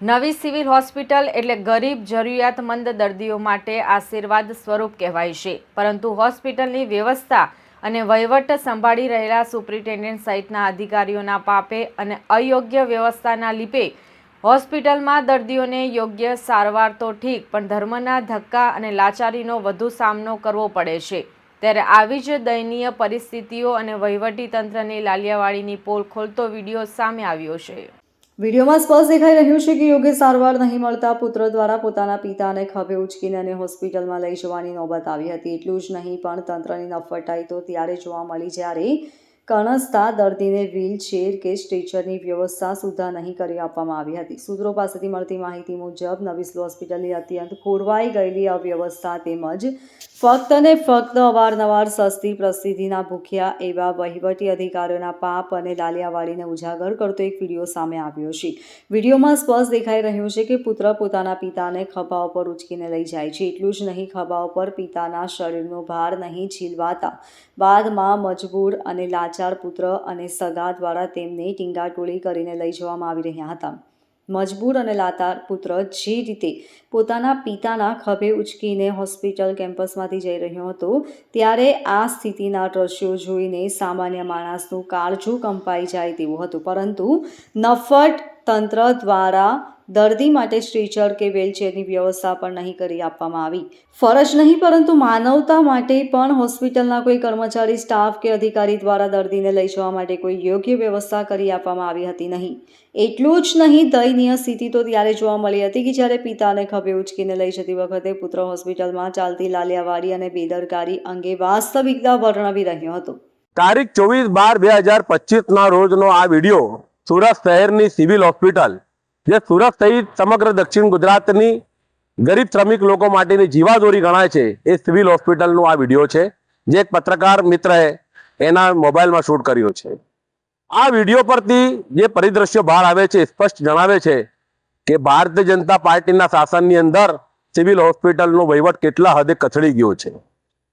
નવી civil hospital એટલે ગરીબ જરૂરિયાતમંદ દર્દીઓ માટે આશીર્વાદ સ્વરૂપ કહેવાય છે, પરંતુ હોસ્પિટલની વ્યવસ્થા અને વહીવટ સંભાળી રહેલા સુપ્રિન્ટેન્ડન્ટ સહિતના અધિકારીઓના પાપે અને અયોગ્ય વ્યવસ્થાના લીધે હોસ્પિટલમાં દર્દીઓને યોગ્ય સારવાર તો ઠીક, પણ ધર્મના ધક્કા અને લાચારીનો વધુ સામનો કરવો પડે છે। ત્યારે આવી જ દયનીય પરિસ્થિતિઓ અને વહીવટી તંત્રની લાલિયાવાડીની પોલ ખોલતો વિડીયો સામે આવ્યો છે। વિડીયોમાં સ્પષ્ટ દેખાઈ રહ્યું છે કે યોગ્ય સારવાર નહીં મળતા પુત્ર દ્વારા પોતાના પિતાને ખભે ઉચકીને અને હોસ્પિટલમાં લઈ જવાની નોબત આવી હતી। એટલું જ નહીં, પણ તંત્રની નફટાઈ તો ત્યારે જોવા મળી જ્યારે કણસતા દર્દીને વ્હીલચેર કે સ્ટ્રેચરની વ્યવસ્થા સુદ્ધા નહીં કરી આપવામાં આવી હતી। સૂત્રો પાસેથી મળતી માહિતી મુજબ નવી સિવિલ હોસ્પિટલની અત્યંત ખોરવાઈ ગયેલી અવ્યવસ્થા તેમજ ફક્ત ને ફક્ત અવારનવાર સસ્તી પ્રસિદ્ધિના ભૂખ્યા એવા વહીવટી અધિકારીઓના પાપ અને લાલિયાવાડીને ઉજાગર કરતો એક વિડીયો સામે આવ્યો છે। વિડીયોમાં સ્પષ્ટ દેખાઈ રહ્યું છે કે પુત્ર પોતાના પિતાને ખભા ઉપર ઉચકીને લઈ જાય છે। એટલું જ નહીં, ખભા ઉપર પિતાના શરીરનો ભાર નહીં ઝીલવાતા બાદમાં મજબૂર અને લાચાર પુત્ર અને સગા દ્વારા તેમને ટીંગાટોળી કરીને લઈ જવામાં આવી રહ્યા હતા। મજબૂર અને લાચાર પુત્ર જે રીતે પોતાના પિતાના ખભે ઉચકીને હોસ્પિટલ કેમ્પસમાંથી જઈ રહ્યો હતો, ત્યારે આ સ્થિતિના દ્રશ્યો જોઈને સામાન્ય માણસનું કાળજું કંપાઈ જાય તેવું હતું, પરંતુ નફટ તંત્ર દ્વારા દર્દી માટે સ્ટ્રેચર કે વ્હીલચેરની વ્યવસ્થા પણ નહીં કરી આપવામાં આવી। ફરજ નહીં, પરંતુ માનવતા માટે પણ હોસ્પિટલના કોઈ કર્મચારી, સ્ટાફ કે અધિકારી દ્વારા દર્દીને લઈ જવા માટે કોઈ યોગ્ય વ્યવસ્થા કરી આપવામાં આવી હતી નહીં। એટલું જ નહીં, દયનીય સ્થિતિ તો ત્યારે જોવા મળી હતી કે જ્યારે પિતાને ખભે ઉચકીને લઈ જતી વખતે પુત્ર હોસ્પિટલમાં ચાલતી લાલિયાવાડી અને બેદરકારી અંગે વાસ્તવિકતા વર્ણવી રહ્યો હતો। તારીખ 24/12/2025 રોજનો આ વિડીયો સુરત શહેરની સિવિલ હોસ્પિટલ, જે સુરત સહિત સમગ્ર દક્ષિણ ગુજરાતની ગરીબ શ્રમિક લોકો માટેની જીવાદોરી ગણાય છે, એ સિવિલ હોસ્પિટલનો આ વિડીયો છે, જે એક પત્રકાર મિત્રએ એના મોબાઈલમાં શૂટ કર્યો છે। આ વિડીયો પરથી જે પરિદ્રશ્યો બહાર આવે છે, સ્પષ્ટ જણાવે છે કે ભારતીય જનતા પાર્ટીના શાસનની અંદર સિવિલ હોસ્પિટલનો વહીવટ કેટલા હદે કથળી ગયો છે।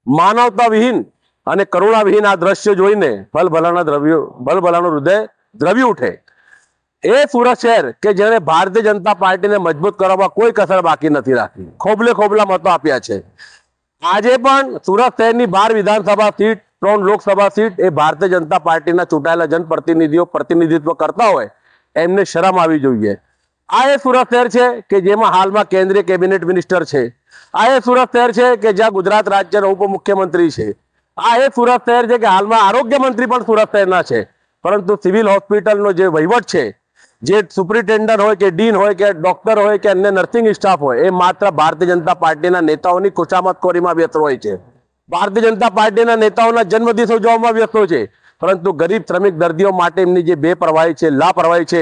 માનવતા વિહીન અને કરુણા વિહીન આ દ્રશ્ય જોઈને ભલભલાનું હૃદય દ્રવી ઉઠે। એ સુરત શહેર કે જેણે ભારતીય જનતા પાર્ટીને મજબૂત કરવામાં કોઈ કસર બાકી નથી રાખી, ખોબલે ખોબલા મતો આપ્યા છે। આજે પણ સુરત શહેરની 12 વિધાનસભા સીટ, 3 લોકસભા સીટ એ ભારતીય જનતા પાર્ટીના ચૂંટાયેલા જનપ્રતિનિધિઓ પ્રતિનિધિત્વ કરતા હોય, એમને શરમ આવી જોઈએ। આ એ સુરત શહેર છે કે જેમાં હાલમાં કેન્દ્રીય કેબિનેટ મિનિસ્ટર છે। આ એ સુરત શહેર છે કે જ્યાં ગુજરાત રાજ્યના ઉપમુખ્યમંત્રી છે। આ એ સુરત શહેર છે કે હાલમાં આરોગ્ય મંત્રી પણ સુરત શહેરના છે, પરંતુ સિવિલ હોસ્પિટલનો જે વહીવટ છે, જે સુપ્રિન્ટેન્ડન્ટ હોય કે ડીન હોય કે ડોક્ટર હોય કે અન્ય નર્સિંગ સ્ટાફ હોય, એ માત્ર ભારતીય જનતા પાર્ટીના નેતાઓની ખુશામતખોરીમાં વ્યસ્ત હોય છે। ભારતીય જનતા પાર્ટીના નેતાઓના જન્મદિવસ ઉજવવામાં વ્યસ્ત હોય છે, પરંતુ ગરીબ શ્રમિક દર્દીઓ માટે એમની જે બેપરવાહી છે, લાપરવાહી છે,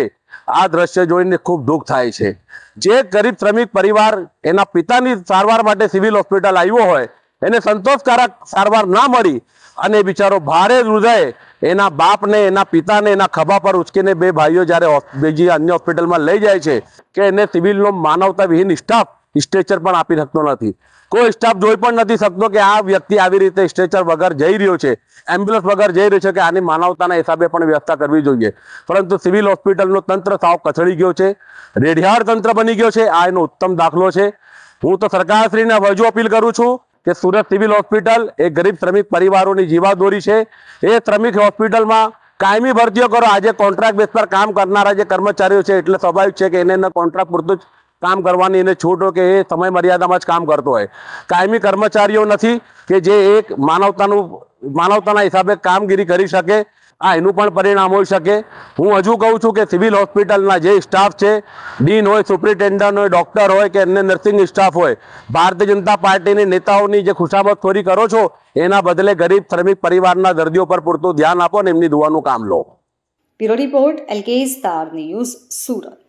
આ દ્રશ્ય જોઈને ખૂબ દુઃખ થાય છે। જે ગરીબ શ્રમિક પરિવાર એના પિતાની સારવાર માટે સિવિલ હોસ્પિટલ આવ્યો હોય, એને સંતોષકારક સારવાર ના મળી અને બિચારો ભારે હૃદય એના બાપને, એના પિતાને એના ખભા પર ઉચકીને બે ભાઈઓ જ્યારે બીજી અન્ય હોસ્પિટલમાં લઈ જાય છે કે એને સિવિલનો માનવતા વિહીન સ્ટાફ સ્ટ્રેચર પણ આપી શકતો નથી। કોઈ સ્ટાફ જોઈ પણ નથી શકતો કે આ વ્યક્તિ આવી રીતે સ્ટ્રેચર વગર જઈ રહ્યો છે, એમ્બ્યુલન્સ વગર જઈ રહ્યો છે, કે આની માનવતાના હિસાબે પણ વ્યવસ્થા કરવી જોઈએ। પરંતુ સિવિલ હોસ્પિટલનો તંત્ર સાવ કથળી ગયો છે, રેઢિયાળ તંત્ર બની ગયો છે। આ એનો ઉત્તમ દાખલો છે। હું તો સરકારશ્રીને વધુ અપીલ કરું છું કે સુરત સિવિલ હોસ્પિટલ એ ગરીબ શ્રમિક પરિવારોની જીવાદોરી છે। એ શ્રમિક હોસ્પિટલમાં કાયમી ભરતીઓ કરો। આજે કોન્ટ્રાક્ટ બેઝ પર કામ કરનારા જે કર્મચારીઓ છે, એટલે સ્વાભાવિક છે કે એને કોન્ટ્રાક્ટ પૂરતું જ કામ કરવાની એને છૂટ હોય કે એ સમય મર્યાદામાં જ કામ કરતો હોય। કાયમી કર્મચારીઓ નથી કે જે એક માનવતાના હિસાબે કામગીરી કરી શકે। આ એનું પણ પરિણામ હોઈ શકે। હું હજુ કહું છું કે સિવિલ હોસ્પિટલના જે સ્ટાફ છે, ડીન હોય, સુપ્રિન્ટેન્ડન્ટ હોય, ડોક્ટર હોય કે અન્ય નર્સિંગ સ્ટાફ હોય, ભારતીય જનતા પાર્ટીની નેતાઓની જે ખુશામતખોરી કરો છો, એના બદલે ગરીબ શ્રમિક પરિવારના દર્દીઓ પર પૂરતું ધ્યાન આપો અને એમની દુઆનું કામ લો। Bureau report, LK star news, Surat.